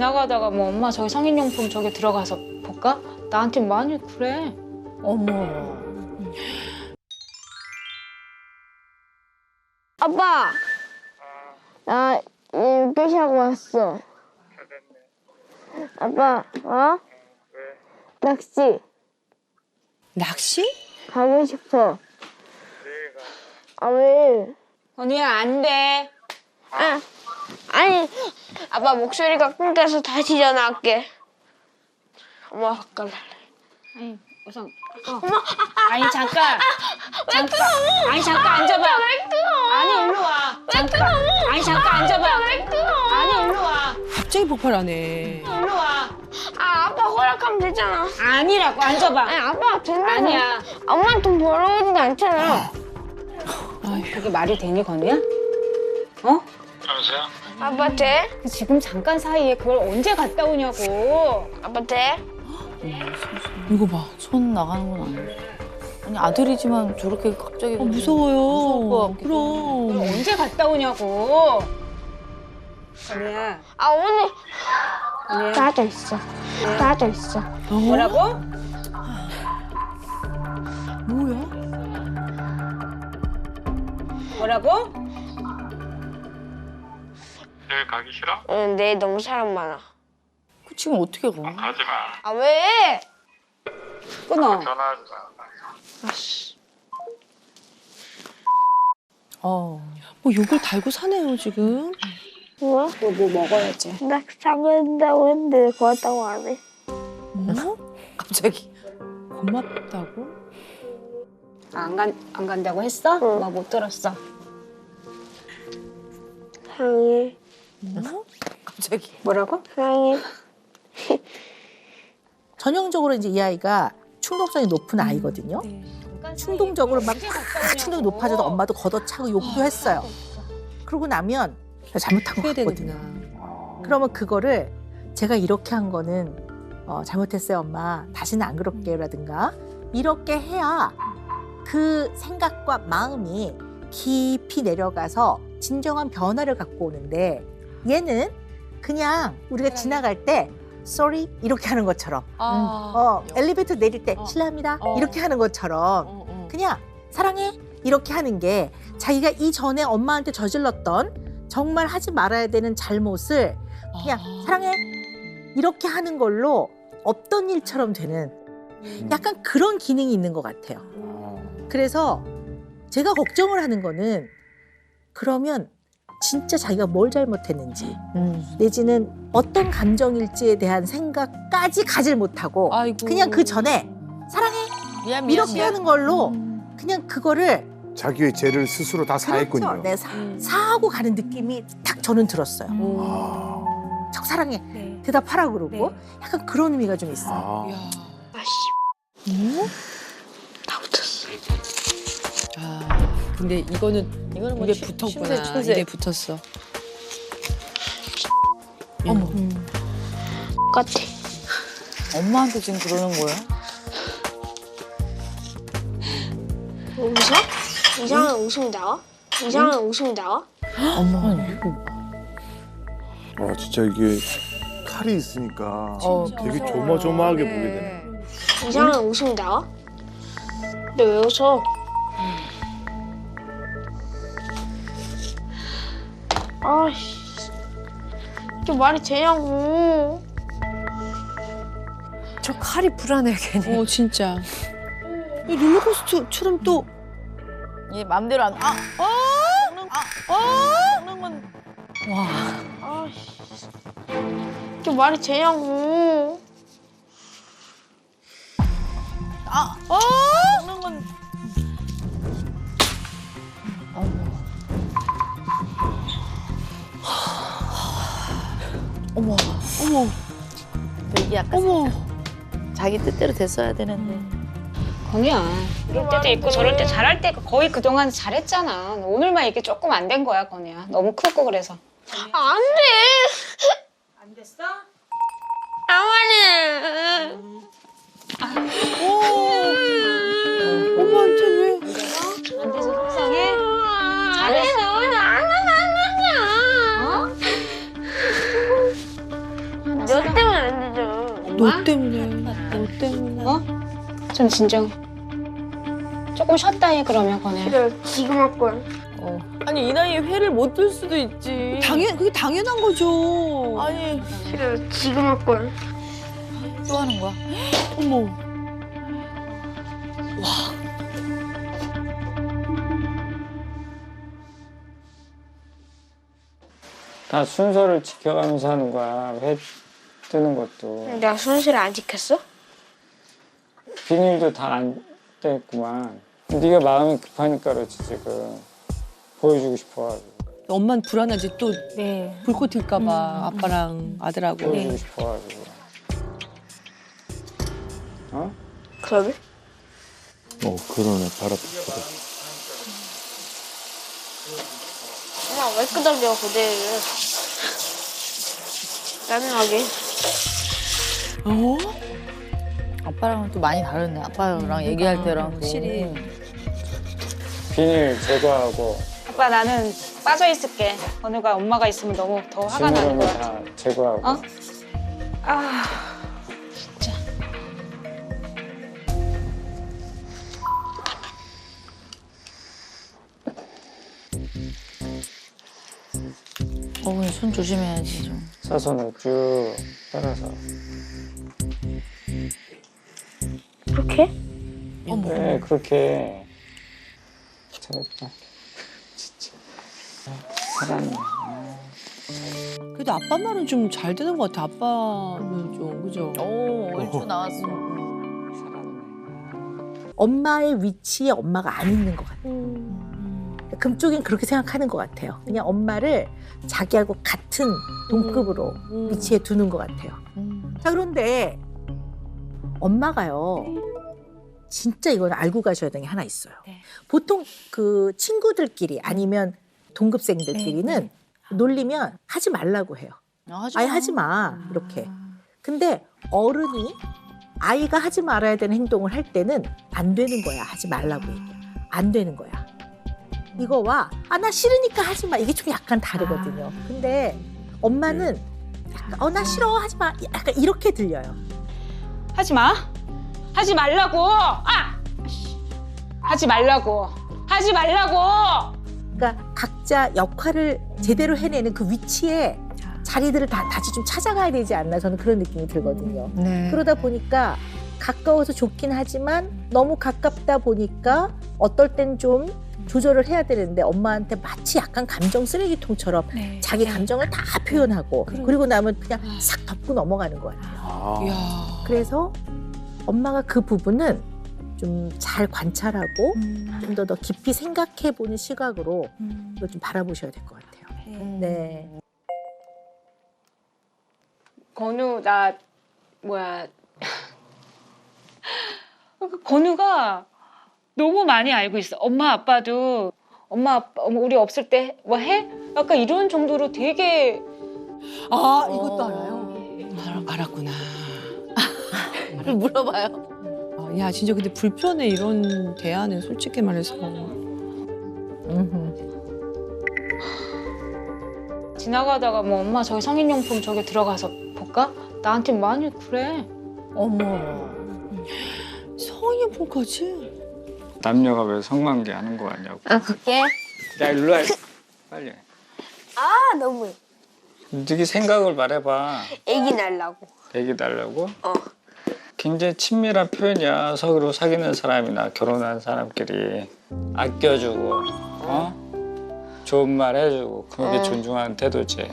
지나가다가 뭐 엄마 저기 성인용품 저기 들어가서 볼까? 나한테 많이 그래. 어머. 아빠, 나 유교시하고 왔어. 아빠, 어? 낚시 낚시? 가고 싶어. 아, 왜? 언니야 안 돼. 아니, 아빠 목소리가 끊겨서 다시 전화할게. 엄마 바꿔달래. 아니 우선 아니 잠깐 아니 잠깐 앉아봐. 아니 일로 와. 잠깐 아니 잠깐 앉아봐. 아니 일로 와. 갑자기 폭발하네. 일로 와. 아빠 허락하면 되잖아. 아니라고 앉아봐. 아니, 아빠가 된다고. 아니야. 엄마 돈 벌어오진 않잖아. 그게 말이 되니 건우야? 어? 여보세요? 아빠 돼? 지금 잠깐 사이에 그걸 언제 갔다 오냐고. 아빠 돼? 이거 봐, 손 나가는 건 아니야. 아니 아들이지만 저렇게 갑자기 무서워요. 무서울 것 같기도 그럼. 그걸 언제 갔다 오냐고. 건우야. 아, 오늘 건우야. 나도 있어. 나도 있어. 뭐라고? 뭐야? 뭐라고? 여기 가기 싫어? 응, 내일 너무 사람 많아. 그 지금 어떻게 가? 가지 마. 아, 왜? 끊어. 전화하지 마. 뭐 욕을 달고 사네요 지금. 뭐? 뭐 먹어야지. 나 사귀는다고 했는데 왜 고맙다고 안 해? 갑자기. 고맙다고? 안 간다고 했어? 응. 나 못 들었어. 사랑해. 갑자기. 뭐라고? 사랑해. 전형적으로 이제 이 아이가 충동성이 높은 아이거든요. 충동적으로 막 충동이 높아져도 엄마도 걷어차고 욕도 했어요. 그러고 나면 잘못한 것 같거든요. 그러면 그거를 제가 이렇게 한 거는 잘못했어요 엄마 다시는 안 그럴게요라든가 이렇게 해야 그 생각과 마음이 깊이 내려가서 진정한 변화를 갖고 오는데 얘는 그냥 우리가 지나갈 때 sorry 이렇게 하는 것처럼 엘리베이터 내릴 때 실례합니다 이렇게 하는 것처럼 그냥 사랑해 이렇게 하는 게 자기가 이전에 엄마한테 저질렀던 정말 하지 말아야 되는 잘못을 그냥 사랑해 이렇게 하는 걸로 없던 일처럼 되는 약간 그런 기능이 있는 것 같아요. 그래서 제가 걱정을 하는 거는 그러면 진짜 자기가 뭘 잘못했는지 내지는 어떤 감정일지에 대한 생각까지 가질 못하고 아이고. 그냥 그 전에 사랑해 미안 이렇게 하는 걸로 그냥 그거를 자기의 죄를 스스로 다 사했군요. 그렇죠. 네, 사하고 가는 느낌이 딱 저는 들었어요. 자꾸 사랑해 대답하라 그러고 약간 그런 의미가 좀 있어요. 아, 다 붙었어. 근데 이거는 뭐 입에 치- 붙었구나. 침새, 침새. 입에 붙었어. 어머. 똑같아. 엄마한테 지금 그러는 거야? 웃어? 이상한 웃음이 나와? 이상한 웃음이 나와? 엄마. 와 진짜 이게 칼이 있으니까 되게 조마조마하게 보게 되네. 이상한 웃음이 나와? 근데 왜 웃어? 아씨, 이게 말이 되냐고. 저 칼이 불안해 괜히. 진짜. 이 롤러코스터처럼 또 얘 맘대로 안. 먹는 건. 와. 아씨, 이게 말이 되냐고. 먹는 건. 어머. 어머. 이게 약간 자기 뜻대로 됐어야 되는데. 건우야. 이럴 때도 있고 저럴 때 잘할 때가 거의 그동안 잘했잖아. 오늘만 이게 조금 안 된 거야 건우야. 너무 크고 그래서. 안 돼. 안 됐어? 아마는. 엄마한테 왜? 안 돼서 속상해? 잘했어. 안 어? 너 때문에 안 되잖아. 너 때문에. 너 때문에. 어? 좀 진정. 조금 쉬었다 해 그러면 건우야. 싫어. 지금 할 거야. 아니 이 나이에 회를 못 들 수도 있지. 그게 당연한 거죠. 아니 싫어. 지금 할 거야. 또 하는 거야? 어머. 다 순서를 지켜가면서 하는 거야. 회 뜨는 것도. 내가 순서를 안 지켰어? 비닐도 다 안 뗐구만. 네가 마음이 급하니까 그렇지 지금. 보여주고 싶어가지고. 엄마는 불안하지 또 네. 불꽃 튈까봐 아빠랑 아들하고. 보여주고 싶어가지고. 어? 그러게? 그러네. 바람. 엄마 왜 끄덕여 고대를? 짜증나게. 아빠랑은 또 많이 다르네. 아빠랑 얘기할 때랑 확실히. 비닐 제거하고 아빠 나는 빠져 있을게. 건우가 엄마가 있으면 너무 더 화가 나는 지느러미 것 같아. 다 제거하고. 어? 아 진짜. 손 조심해야지 좀. 사선을 쭉 따라서. 그렇게? 네, 그렇게. 잘했다. 진짜. 사랑해. 그래도 아빠 말은 좀 잘 되는 것 같아. 아빠는 좀 그죠? 오 얼추 나왔어. 사랑해. 엄마의 위치에 엄마가 안 있는 것 같아요. 금쪽이는 그렇게 생각하는 것 같아요. 그냥 엄마를 자기하고 같은 동급으로 위치에 두는 것 같아요. 자, 그런데 엄마가요. 진짜 이건 알고 가셔야 되는 게 하나 있어요. 네. 보통 그 친구들끼리 아니면 동급생들끼리는 놀리면 하지 말라고 해요. 아예 하지 마 이렇게. 근데 어른이 아이가 하지 말아야 되는 행동을 할 때는 안 되는 거야. 하지 말라고 얘기해. 안 되는 거야. 이거와 나 싫으니까 하지 마 이게 좀 약간 다르거든요. 근데 엄마는 약간 나 싫어 하지 마 약간 이렇게 들려요. 하지 마. 하지 말라고. 하지 말라고. 하지 말라고. 그러니까 각자 역할을 제대로 해내는 그 위치에 자리들을 다시 좀 찾아가야 되지 않나 저는 그런 느낌이 들거든요. 네. 그러다 보니까 가까워서 좋긴 하지만 너무 가깝다 보니까 어떨 땐 좀 조절을 해야 되는데 엄마한테 마치 약간 감정 쓰레기통처럼 자기 감정을 다 표현하고 그리고 나면 그냥 싹 덮고 넘어가는 거 같아요. 이야. 그래서 엄마가 그 부분은 좀 잘 관찰하고 좀 더 깊이 생각해보는 시각으로 이걸 좀 바라보셔야 될 것 같아요. 네. 건우 나 뭐야. 건우가 너무 많이 알고 있어. 엄마 아빠도 엄마 아빠 우리 없을 때 뭐 해? 약간 이런 정도로 되게 이것도 알아요? 알았구나. 물어봐요. 야 진짜 근데 불편해 이런 대화는 솔직히 말해서. 지나가다가 뭐 엄마 저기 성인용품 저기 들어가서 볼까? 나한테 많이 그래. 어머. 성인용품까지? 남녀가 왜 성관계 하는 거 아니냐고. 갈게. 야 일로 와. 빨리. 너무 네가 생각을 말해봐. 애기 날라고. 애기 달라고? 굉장히 친밀한 표현이야. 서로 사귀는 사람이나 결혼한 사람끼리 아껴주고, 좋은 말 해주고, 그게 존중하는 태도지.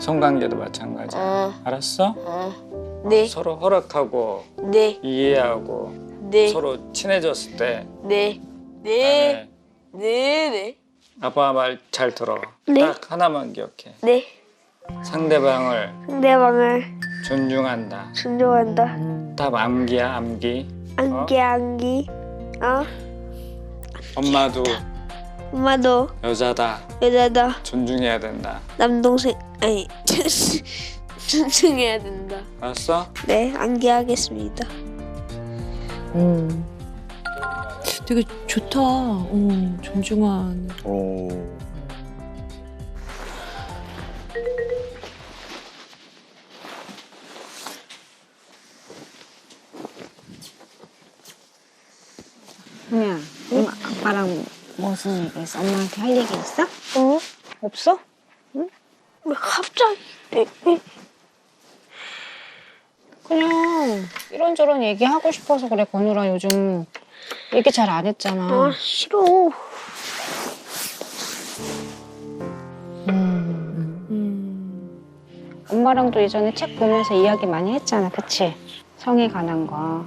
성관계도 마찬가지야. 알았어? 네. 서로 허락하고 네. 이해하고 네. 서로 친해졌을 때 네. 네. 네. 아빠 말 잘 들어. 네. 딱 하나만 기억해. 네. 상대방을 상대방을 존중한다. 존중한다. 답 암기야 암기. 안기. 엄마도 엄마도 여자다. 여자다. 존중해야 된다. 남동생 아니 존중해야 된다. 알았어? 네, 안기하겠습니다. 되게 좋다. 존중한. 그냥 엄마 아빠랑 무슨 얘기 있어? 엄마한테 할 얘기 있어? 어? 없어? 왜 갑자기? 그냥 이런저런 얘기하고 싶어서 그래. 건우라 요즘 얘기 잘 안 했잖아. 아 싫어. 엄마랑도 예전에 책 보면서 이야기 많이 했잖아. 그치? 성에 관한 거.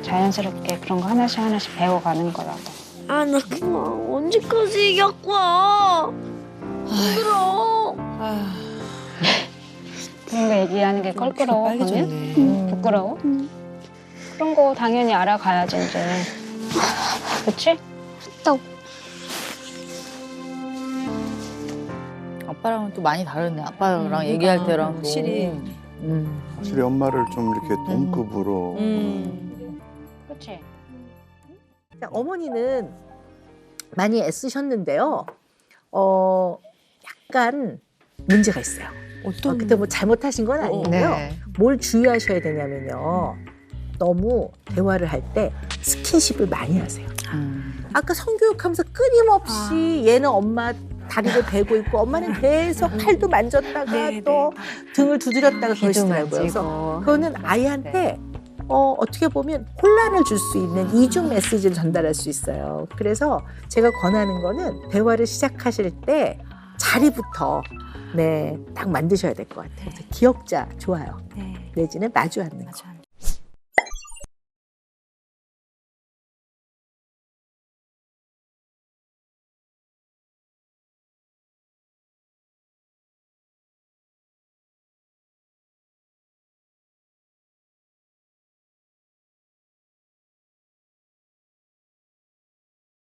자연스럽게 그런 거 하나씩 배워가는 거라고. 아 나 그만 언제까지 얘기하고 와. 힘들어. 그런 거 얘기하는 게 껄끄러워. 그러면? 빨개졌네. 부끄러워? 그런 거 당연히 알아가야지 이제. 그치? 아빠랑은 또 많이 다르네. 아빠랑 얘기할 때랑 확실히. 확실히 엄마를 좀 이렇게 동급으로. 그치? 어머니는 많이 애쓰셨는데요. 약간 문제가 있어요. 어떤 그때 뭐 잘못하신 건 아니고요. 뭘 주의하셔야 되냐면요. 너무 대화를 할 때 스킨십을 많이 하세요. 아까 성교육하면서 끊임없이 얘는 엄마 다리를 베고 있고 엄마는 계속 팔도 만졌다가 또 등을 두드렸다가 그러시더라고요. 그래서 그거는 아이한테 어떻게 보면 혼란을 줄 수 있는 이중 메시지를 전달할 수 있어요. 그래서 제가 권하는 거는 대화를 시작하실 때 자리부터 딱 만드셔야 될 것 같아요. 그래서 기억자 좋아요. 내지는 마주 앉는 거.